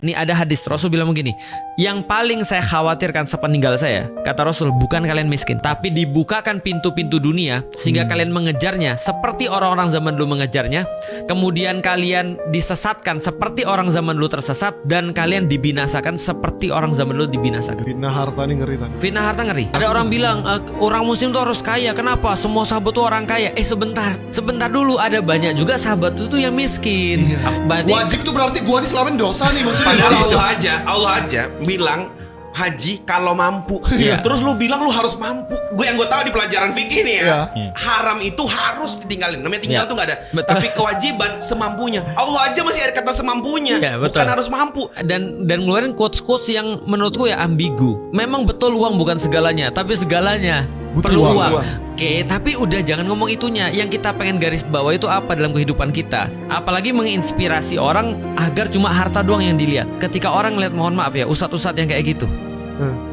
Ini ada hadis, Rasul bilang begini, yang paling saya khawatirkan sepeninggal saya, kata Rasul, bukan kalian miskin, tapi dibukakan pintu-pintu dunia sehingga kalian mengejarnya seperti orang-orang zaman dulu mengejarnya, kemudian kalian disesatkan seperti orang zaman dulu tersesat, dan kalian dibinasakan seperti orang zaman dulu dibinasakan. Fitnah harta nih ngeri. Fitnah harta ngeri. Ada orang bilang orang muslim tuh harus kaya. Kenapa? Semua sahabat tuh orang kaya. Sebentar dulu, ada banyak juga sahabat itu yang miskin. Berarti Wajib tuh berarti gua diselamatin dosa nih maksudnya. Padahal Allah aja bilang haji kalau mampu. Iya. Terus lu bilang lu harus mampu. Gue yang gue tahu di pelajaran fikih nih ya. Iya. Haram itu harus ditinggalin. Namanya tinggal Iya. tuh nggak ada. Betul. Tapi kewajiban semampunya. Allah aja masih ada kata semampunya. Iya, betul. Bukan harus mampu. dan ngeluarin quotes-quotes yang menurutku ya ambigu. Memang betul uang bukan segalanya, tapi segalanya Butuh perlu uang. uang. Oke, tapi udah jangan ngomong itunya. Yang kita pengen garis bawah itu apa dalam kehidupan kita? Apalagi menginspirasi orang agar cuma harta doang yang dilihat. Ketika orang ngeliat, mohon maaf ya, ustadz-ustadz yang kayak gitu,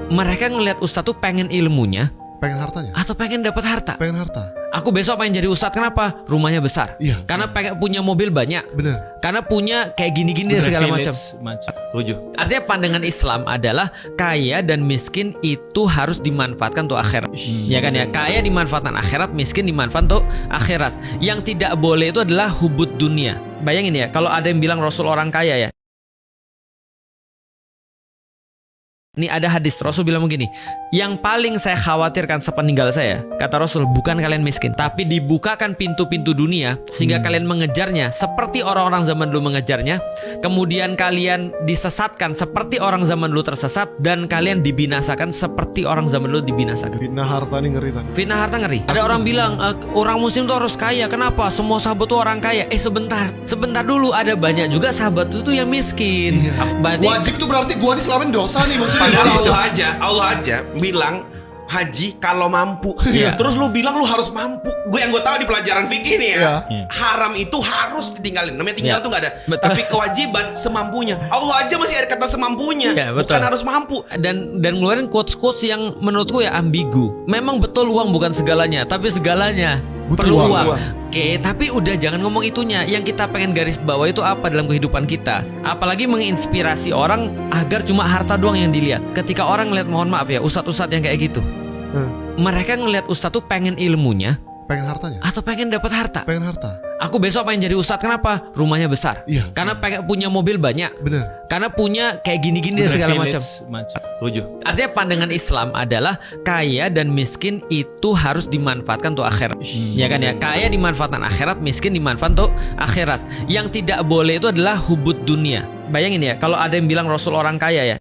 mereka ngeliat ustadz tuh pengen ilmunya Pengen hartanya. atau pengen dapat harta. Pengen harta. Aku besok pengen jadi ustadz, kenapa? Rumahnya besar. Iya. Karena pengen punya mobil banyak. Bener. Karena punya kayak gini-gini dan segala macam. Setuju. Artinya pandangan Islam adalah kaya dan miskin itu harus dimanfaatkan untuk akhirat. Ya kan ya, kaya dimanfaatkan akhirat, miskin dimanfaatkan untuk akhirat. Yang tidak boleh itu adalah hubud dunia. Bayangin ya, kalau ada yang bilang Rasul orang kaya ya. Ini ada hadis, Rasul bilang begini, yang paling saya khawatirkan sepeninggal saya, kata Rasul, bukan kalian miskin, tapi dibukakan pintu-pintu dunia sehingga kalian mengejarnya seperti orang-orang zaman dulu mengejarnya, kemudian kalian disesatkan seperti orang zaman dulu tersesat, dan kalian dibinasakan seperti orang zaman dulu dibinasakan. Fitnah harta nih ngeri. Fitnah harta ngeri. Ada orang bilang orang muslim tuh harus kaya. Kenapa? Semua sahabat tuh orang kaya. Sebentar dulu, ada banyak juga sahabat itu yang miskin. Berarti Wajib tuh berarti gua diselamatin dosa nih maksudnya. Padahal Allah aja bilang haji kalau mampu. Iya. Terus lu bilang lu harus mampu. Gue yang gue tahu di pelajaran fikih nih ya. Iya. Haram itu harus ditinggalin. Namanya tinggal Iya. tuh nggak ada. Betul. Tapi kewajiban semampunya. Allah aja masih ada kata semampunya. Iya, betul. Bukan harus mampu. dan ngeluarin quotes-quotes yang menurutku ya ambigu. Memang betul uang bukan segalanya, tapi segalanya Butuh perlu uang. uang. Oke, tapi udah jangan ngomong itunya. Yang kita pengen garis bawah itu apa dalam kehidupan kita? Apalagi menginspirasi orang agar cuma harta doang yang dilihat. Ketika orang ngeliat, mohon maaf ya, ustadz-ustadz yang kayak gitu, mereka ngeliat ustadz tuh pengen ilmunya Pengen hartanya. atau pengen dapat harta. Pengen harta. Aku besok pengen jadi ustadz, kenapa? Rumahnya besar. Iya. Karena pengen punya mobil banyak. Bener. Karena punya kayak gini-gini dan segala macam. Setuju. Artinya pandangan Islam adalah kaya dan miskin itu harus dimanfaatkan untuk akhirat. Ya kan ya, kaya dimanfaatkan akhirat, miskin dimanfaatkan untuk akhirat. Yang tidak boleh itu adalah hubud dunia. Bayangin ya, kalau ada yang bilang Rasul orang kaya ya.